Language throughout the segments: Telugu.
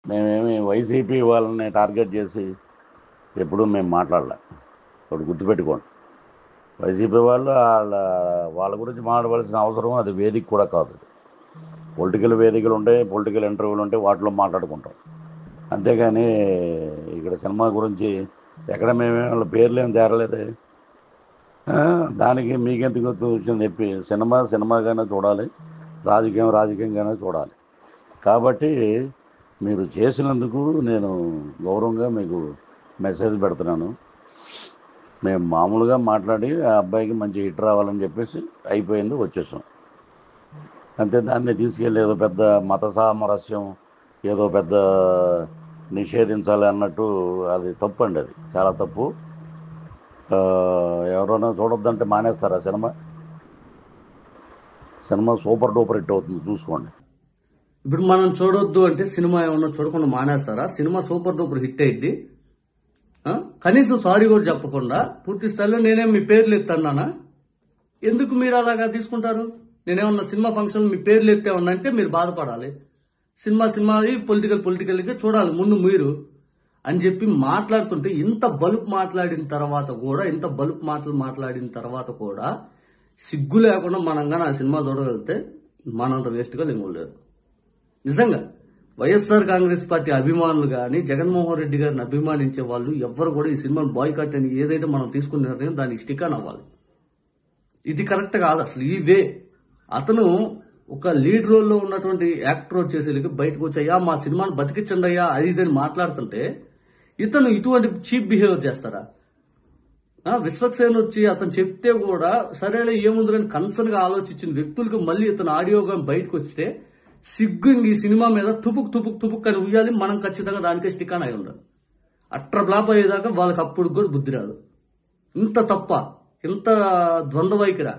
మేమేమి వైసీపీ వాళ్ళని టార్గెట్ చేసి ఎప్పుడూ మేము మాట్లాడలే. ఒకటి గుర్తుపెట్టుకోండి, వైసీపీ వాళ్ళు వాళ్ళ గురించి మాట్లాడవలసిన అవసరం అది వేదిక కూడా కాదు. పొలిటికల్ వేదికలు ఉంటాయి, పొలిటికల్ ఇంటర్వ్యూలు ఉంటాయి, వాటిలో మాట్లాడుకుంటాం. అంతేగాని ఇక్కడ సినిమా గురించి ఎక్కడ మేమే వాళ్ళ పేర్లు ఏం తేరలేదు. దానికి మీకెందుకు విషయం చెప్పి సినిమాగానే చూడాలి, రాజకీయంగానే చూడాలి. కాబట్టి మీరు చేసినందుకు నేను గౌరవంగా మీకు మెసేజ్ పెడుతున్నాను. మేము మామూలుగా మాట్లాడి ఆ అబ్బాయికి మంచి హిట్ రావాలని చెప్పేసి అయిపోయింది, వచ్చేసాం అంతే. దాన్ని తీసుకెళ్ళి ఏదో పెద్ద మత సామరస్యం, ఏదో పెద్ద నిషేధించాలి అన్నట్టు అది తప్పు అండి, అది చాలా తప్పు. ఎవరైనా చూడొద్దంటే మానేస్తారా? సినిమా సూపర్ డూపర్ హిట్ అవుతుంది, చూసుకోండి. ఇప్పుడు మనం చూడొద్దు అంటే సినిమా ఏమన్నా చూడకుండా మానేస్తారా? సినిమా సూపర్ డూపర్ హిట్ అయింది, కనీసం సారీ కూడా చెప్పకుండా పూర్తి స్థాయిలో నేనేం మీ పేర్లు ఎత్తన్నానా? ఎందుకు మీరు అలాగా తీసుకుంటారు? నేనేమన్నా సినిమా ఫంక్షన్ మీ పేర్లు ఎత్తే ఉన్నంటే మీరు బాధపడాలి. సినిమాది పొలిటికల్గా చూడాలి ముందు మీరు అని చెప్పి మాట్లాడుతుంటే, ఇంత బలుపు మాట్లాడిన తర్వాత కూడా సిగ్గు లేకుండా మనంగా నా సినిమా చూడగలిగితే మనంత వేస్ట్గా లేరు. నిజంగా వైఎస్ఆర్ కాంగ్రెస్ పార్టీ అభిమానులు కానీ, జగన్మోహన్ రెడ్డి గారిని అభిమానించే వాళ్ళు ఎవ్వరు కూడా ఈ సినిమాను బాయ్కాట్ అని ఏదైతే మనం తీసుకున్న నిర్ణయం దానికి స్టిక్ ఆన్ అవ్వాలి. ఇది కరెక్ట్ కాదు అసలు. ఈ వే అతను ఒక లీడ్ రోల్లో ఉన్నటువంటి యాక్టర్ వచ్చేసరికి బయటకు వచ్చాయా మా సినిమాను బతికించండి అయ్యా అది ఇదని మాట్లాడుతుంటే, ఇతను ఇటువంటి చీప్ బిహేవియర్ చేస్తారా? విశ్వక్సేన్ వచ్చి అతను చెప్తే కూడా సరేలే ఏముందని కన్సర్న్ గా ఆలోచించిన వ్యక్తులకు మళ్ళీ ఇతను ఆడియోగా బయటకు వస్తే సిగ్గు ఈ సినిమా మీద తుపుక్ అని ఉయ్యాలి. మనం ఖచ్చితంగా దానికే స్టిక్ అని అయి ఉండాలి. అట్ర బ్లాప్ అయ్యేదాకా వాళ్ళకి అప్పుడు కూడా బుద్ధి రాదు. ఇంత తప్ప, ఇంత ద్వంద్వ వైఖరా,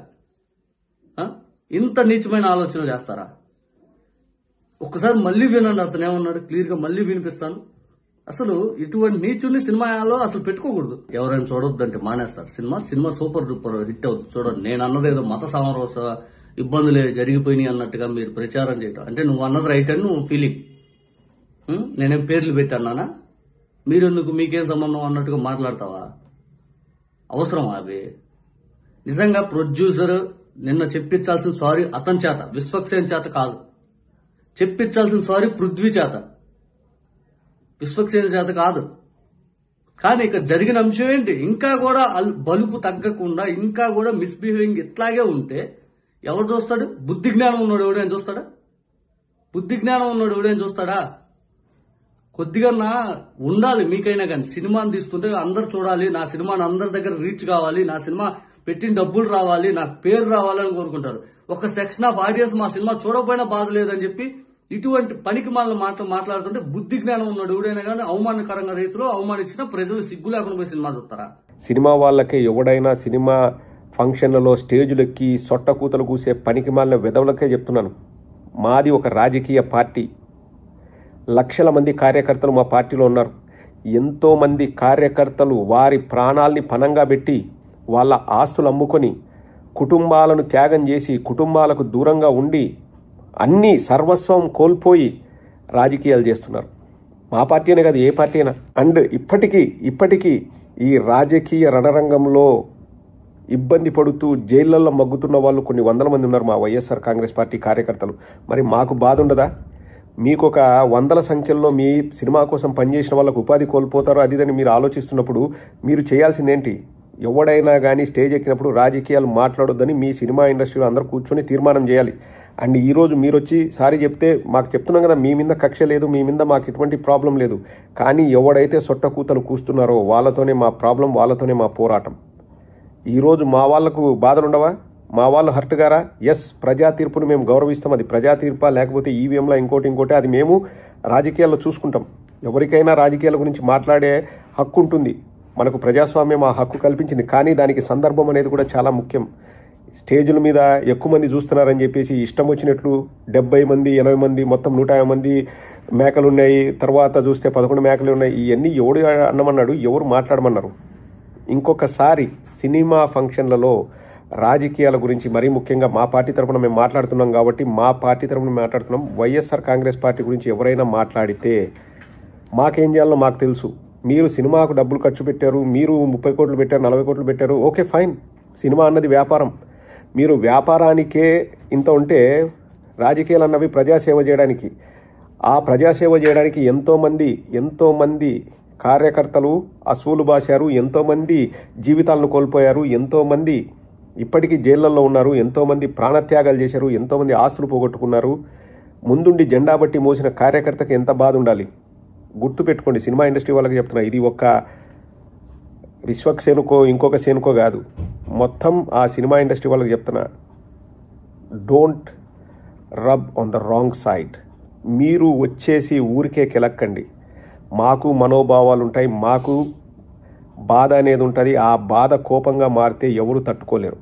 ఇంత నీచమైన ఆలోచనలు చేస్తారా? ఒక్కసారి మళ్ళీ వినండి, అతను ఏమన్నాడు క్లియర్ గా మళ్ళీ వినిపిస్తాను. అసలు ఇటువంటి నీచుని సినిమాలో అసలు పెట్టుకోకూడదు. ఎవరైనా చూడొద్దంటే మానేస్తారు. సినిమా సూపర్ డూపర్ హిట్ అవుతుంది. చూడండి, నేను అన్నదేదో మత సామరస్య ఇబ్బందులు జరిగిపోయినాయి అన్నట్టుగా మీరు ప్రచారం చేయటం అంటే నువ్వు అన్నది రైట్ అని నువ్వు ఫీలింగ్. నేనేం పేర్లు పెట్టానా? మీరెందుకు మీకేం సంబంధం అన్నట్టుగా మాట్లాడతావా? అవసరమా అవి? నిజంగా ప్రొడ్యూసర్ నిన్న చెప్పించాల్సిన సారీ అతని చేత, విశ్వక్సేన్ చేత కాదు. చెప్పించాల్సిన సారీ పృథ్వీ చేత, విశ్వక్సేన్ చేత కాదు. కానీ ఇక్కడ జరిగిన అంశం ఏంటి? ఇంకా కూడా బలుపు తగ్గకుండా ఇంకా కూడా మిస్బిహేవింగ్ ఇట్లాగే ఉంటే ఎవరు చూస్తాడు? బుద్ధి జ్ఞానం ఉన్నాడు ఎవడైనా చూస్తాడా? కొద్దిగా ఉండాలి మీకైనా కానీ. సినిమాని తీస్తుంటే అందరు చూడాలి, నా సినిమాని అందరి దగ్గర రీచ్ కావాలి, నా సినిమా పెట్టిన డబ్బులు రావాలి, నాకు పేరు రావాలని కోరుకుంటారు. ఒక సెక్షన్ ఆఫ్ ఆడియన్స్ మా సినిమా చూడకపోయినా బాధ లేదని చెప్పి ఇటువంటి పనికి మాట్లాడుతుంటే బుద్ధి జ్ఞానం ఉన్నాడు ఎవడైనా కానీ అవమానకరంగా రీతిలో అవమానించిన ప్రజలు సిగ్గు లేకుండా పోయి సినిమా చూస్తారా? సినిమా వాళ్ళకే ఎవడైనా సినిమా ఫంక్షన్లలో స్టేజులెక్కి సొట్టకూతలు కూసే పనికి మాలిన విధవులకే చెప్తున్నాను. మాది ఒక రాజకీయ పార్టీ. లక్షల మంది కార్యకర్తలు మా పార్టీలో ఉన్నారు. ఎంతోమంది కార్యకర్తలు వారి ప్రాణాల్ని పణంగా పెట్టి వాళ్ళ ఆస్తులు అమ్ముకొని కుటుంబాలను త్యాగం చేసి కుటుంబాలకు దూరంగా ఉండి అన్నీ సర్వస్వం కోల్పోయి రాజకీయాలు చేస్తున్నారు. మా పార్టీ అనే కాదు, ఏ పార్టీ అయినా. అండ్ ఇప్పటికీ ఈ రాజకీయ రణరంగంలో ఇబ్బంది పడుతూ జైళ్లలో మగ్గుతున్న వాళ్ళు కొన్ని వందల మంది ఉన్నారు మా వైఎస్ఆర్ కాంగ్రెస్ పార్టీ కార్యకర్తలు. మరి మాకు బాధ ఉండదా? మీకు ఒక వందల సంఖ్యలో మీ సినిమా కోసం పనిచేసిన వాళ్ళకు ఉపాధి కోల్పోతారో అదిదని మీరు ఆలోచిస్తున్నప్పుడు మీరు చేయాల్సిందేంటి? ఎవడైనా కానీ స్టేజ్ ఎక్కినప్పుడు రాజకీయాలు మాట్లాడొద్దని మీ సినిమా ఇండస్ట్రీలో అందరూ కూర్చొని తీర్మానం చేయాలి. అండ్ ఈరోజు మీరు వచ్చి సారీ చెప్తే మాకు చెప్తున్నాం కదా, మీ మీద కక్ష లేదు, మీ మీద మాకు ఎటువంటి ప్రాబ్లం లేదు. కానీ ఎవడైతే సొట్టకూతలు కూస్తున్నారో వాళ్ళతోనే మా ప్రాబ్లం, వాళ్ళతోనే మా పోరాటం. ఈరోజు మా వాళ్లకు బాధలుండవా? మా వాళ్ళు హర్ట్ గారా? ఎస్, ప్రజా తీర్పును మేము గౌరవిస్తాం. అది ప్రజా తీర్పా లేకపోతే ఈవీఎంలో ఇంకోటి అది మేము రాజకీయాల్లో చూసుకుంటాం. ఎవరికైనా రాజకీయాల గురించి మాట్లాడే హక్కు ఉంటుంది. మనకు ప్రజాస్వామ్యం ఆ హక్కు కల్పించింది. కానీ దానికి సందర్భం అనేది కూడా చాలా ముఖ్యం. స్టేజుల మీద ఎక్కువ మంది చూస్తున్నారని చెప్పేసి ఇష్టం వచ్చినట్లు 70 మంది 80 మంది మొత్తం 150 మంది మేకలు ఉన్నాయి, తర్వాత చూస్తే 11 మేకలు ఉన్నాయి. ఇవన్నీ ఎవడు అన్నమన్నాడు? ఎవరు మాట్లాడమన్నారు? ఇంకొకసారి సినిమా ఫంక్షన్లలో రాజకీయాల గురించి మరీ ముఖ్యంగా మా పార్టీ తరఫున మేము మాట్లాడుతున్నాం కాబట్టి మా పార్టీ తరఫున మాట్లాడుతున్నాం. వైఎస్ఆర్ కాంగ్రెస్ పార్టీ గురించి ఎవరైనా మాట్లాడితే మాకేం చేయాలో మాకు తెలుసు. మీరు సినిమాకు డబ్బులు ఖర్చు పెట్టారు, మీరు 30 కోట్లు పెట్టారు, 40 కోట్లు పెట్టారు, ఓకే ఫైన్. సినిమా అన్నది వ్యాపారం. మీరు వ్యాపారానికే ఇంత ఉంటే రాజకీయాలు అన్నవి ప్రజాసేవ చేయడానికి, ఆ ప్రజాసేవ చేయడానికి ఎంతోమంది కార్యకర్తలు అసూలు బాశారు, ఎంతోమంది జీవితాలను కోల్పోయారు, ఎంతోమంది ఇప్పటికీ జైళ్లలో ఉన్నారు, ఎంతోమంది ప్రాణత్యాగాలు చేశారు, ఎంతోమంది ఆస్తులు పోగొట్టుకున్నారు. ముందుండి జెండా బట్టి మోసిన కార్యకర్తకి ఎంత బాధ ఉండాలి గుర్తుపెట్టుకోండి. సినిమా ఇండస్ట్రీ వాళ్ళకి చెప్తున్నా, ఇది ఒక్క విశ్వక్సేనుకో ఇంకొక సేనుకో కాదు, మొత్తం ఆ సినిమా ఇండస్ట్రీ వాళ్ళకి చెప్తున్నా, don't rub on the wrong side. మీరు వచ్చేసి ఊరికే కెలక్కండి. మాకు మనోభావాలు ఉంటాయి, మాకు బాధ అనేది ఉంటుంది. ఆ బాధ కోపంగా మారితే ఎవరు తట్టుకోలేరు.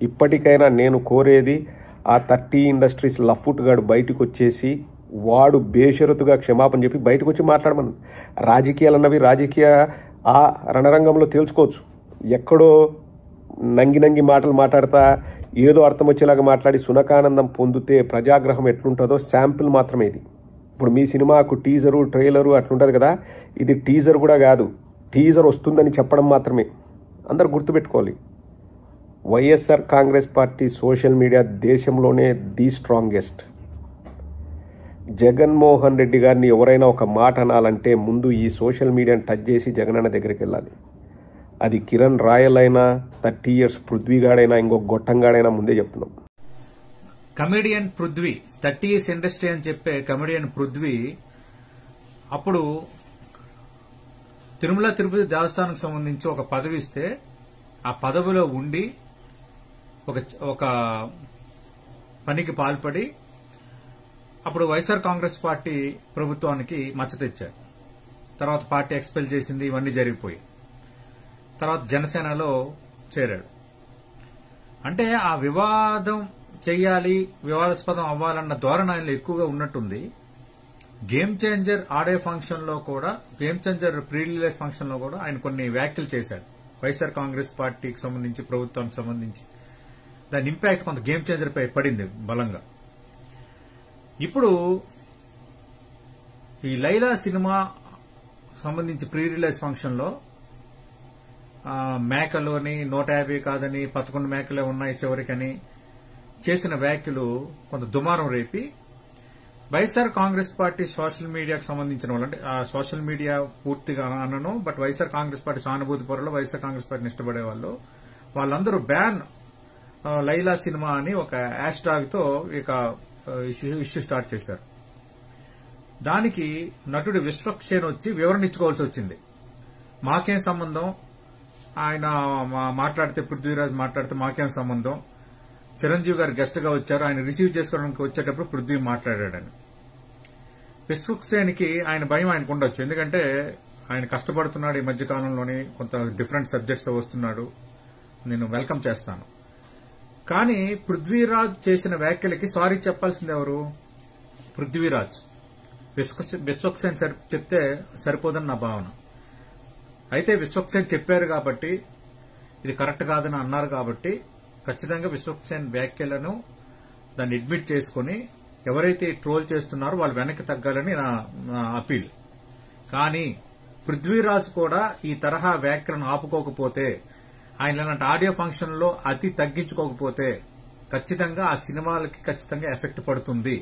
ఇప్పటికైనా నేను కోరేది, ఆ 30 ఇండస్ట్రీస్ లఫ్ట్ గాడు బయటకు వచ్చేసి వాడు బేషరతుగా క్షమాపణ చెప్పి బయటకు వచ్చి మాట్లాడమని. రాజకీయాలు అన్నవి రాజకీయ ఆ రణరంగంలో తేల్చుకోవచ్చు. ఎక్కడో నంగి మాటలు మాట్లాడతా ఏదో అర్థం వచ్చేలాగా మాట్లాడి సునకానందం పొందితే ప్రజాగ్రహం ఎట్లుంటుందో శాంపిల్ మాత్రమే ఇది. ఇప్పుడు మీ సినిమాకు టీజరు ట్రైలరు అట్లుంటుంది కదా, ఇది టీజర్ కూడా కాదు, టీజర్ వస్తుందని చెప్పడం మాత్రమే. అందరు గుర్తుపెట్టుకోవాలి, YSR Congress party social media దేశంలోనే ది స్ట్రాంగెస్ట్. జగన్మోహన్ రెడ్డి గారిని ఎవరైనా ఒక మాట అనాలంటే ముందు ఈ సోషల్ మీడియాని టచ్ చేసి జగనన్న దగ్గరికి వెళ్ళాలి. అది కిరణ్ రాయల్ అయినా, 30 years పృథ్వీగాడైనా, ఇంకొక గొట్టంగాడైనా ముందే చెప్తున్నాం. కమెడియన్ పృథ్వీ 30 years ఇండస్ట్రీ అని చెప్పే కమెడియన్ పృథ్వీ అప్పుడు తిరుమల తిరుపతి దేవస్థానం సంబంధించి ఒక పదవి ఇస్తే ఆ పదవిలో ఉండి ఒక పనికి పాల్పడి అప్పుడు వైఎస్ఆర్ కాంగ్రెస్ పార్టీ ప్రభుత్వానికి మచ్చ తెచ్చారు. తర్వాత పార్టీ ఎక్స్పెల్ చేసింది, ఇవన్నీ జరిగిపోయి తర్వాత జనసేనలో చేరాడు. అంటే ఆ వివాదం చెయ్యాలి, వివాదాస్పదం అవ్వాలన్న ధోరణి ఆయనలో ఎక్కువగా ఉన్నట్టుంది. గేమ్ చేంజర్ ఆడే ఫంక్షన్ లో కూడా, game changer pre release function లో కూడా ఆయన కొన్ని వ్యాఖ్యలు చేశాడు వైఎస్ఆర్ కాంగ్రెస్ పార్టీకి సంబంధించి, ప్రభుత్వానికి సంబంధించి. దాని ఇంపాక్ట్ కొంత గేమ్ చేంజర్ పై పడింది బలంగా. ఇప్పుడు ఈ లైలా సినిమా సంబంధించి ప్రీ రిలీజ్ ఫంక్షన్ లో మేకలు అని 150 కాదని 11 మేకలే ఉన్నాయి చివరికని చేసిన వ్యాఖ్యలు కొంత దుమారం రేపి వైఎస్ఆర్ కాంగ్రెస్ పార్టీ సోషల్ మీడియాకు సంబంధించిన వాళ్ళు, అంటే ఆ సోషల్ మీడియా పూర్తిగా అనను, బట్ వైఎస్ఆర్ కాంగ్రెస్ పార్టీ సానుభూతి పరులు, వైఎస్ఆర్ కాంగ్రెస్ పార్టీని ఇష్టపడే వాళ్ళు, వాళ్ళందరూ బ్యాన్ లైలా సినిమా అని ఒక హ్యాష్ ట్యాగ్ తో ఇక ఇష్యూ స్టార్ట్ చేశారు. దానికి నటుడు విశ్వక్సేన్ వచ్చి వివరణ ఇచ్చుకోవాల్సి వచ్చింది. మాకేం సంబంధం, ఆయన మాట్లాడితే, పృథ్వీరాజ్ మాట్లాడితే మాకేం సంబంధం, చిరంజీవి గారు గెస్ట్ గా వచ్చారు, ఆయన రిసీవ్ చేసుకోవడానికి వచ్చేటప్పుడు పృథ్వీ మాట్లాడాడని. విశ్వక్సేన్కి ఆయన భయం ఆయనకు ఉండొచ్చు, ఎందుకంటే ఆయన కష్టపడుతున్నాడు ఈ మధ్యకాలంలోని, కొంత డిఫరెంట్ సబ్జెక్ట్స్ వస్తున్నాడు, నేను వెల్కమ్ చేస్తాను. కానీ పృథ్వీరాజ్ చేసిన వ్యాఖ్యలకి సారీ చెప్పాల్సింది ఎవరు? పృథ్వీరాజ్. విశ్వక్సేన్ చెప్తే సరిపోదని నా భావన. అయితే విశ్వక్సేన్ చెప్పారు కాబట్టి, ఇది కరెక్ట్ కాదని అన్నారు కాబట్టి ఖచ్చితంగా విశ్వక్సేన్ వ్యాఖ్యలను దాన్ని అడ్మిట్ చేసుకుని ఎవరైతే ట్రోల్ చేస్తున్నారో వాళ్ళు వెనక్కి తగ్గాలని నా అపీల్. కానీ పృథ్వీరాజ్ కూడా ఈ తరహా వ్యాఖ్యలను ఆపుకోకపోతే, ఆయన ఇలాంటి ఆడియో ఫంక్షన్ లో అతి తగ్గించుకోకపోతే ఖచ్చితంగా ఆ సినిమాలకి ఖచ్చితంగా ఎఫెక్ట్ పడుతుంది.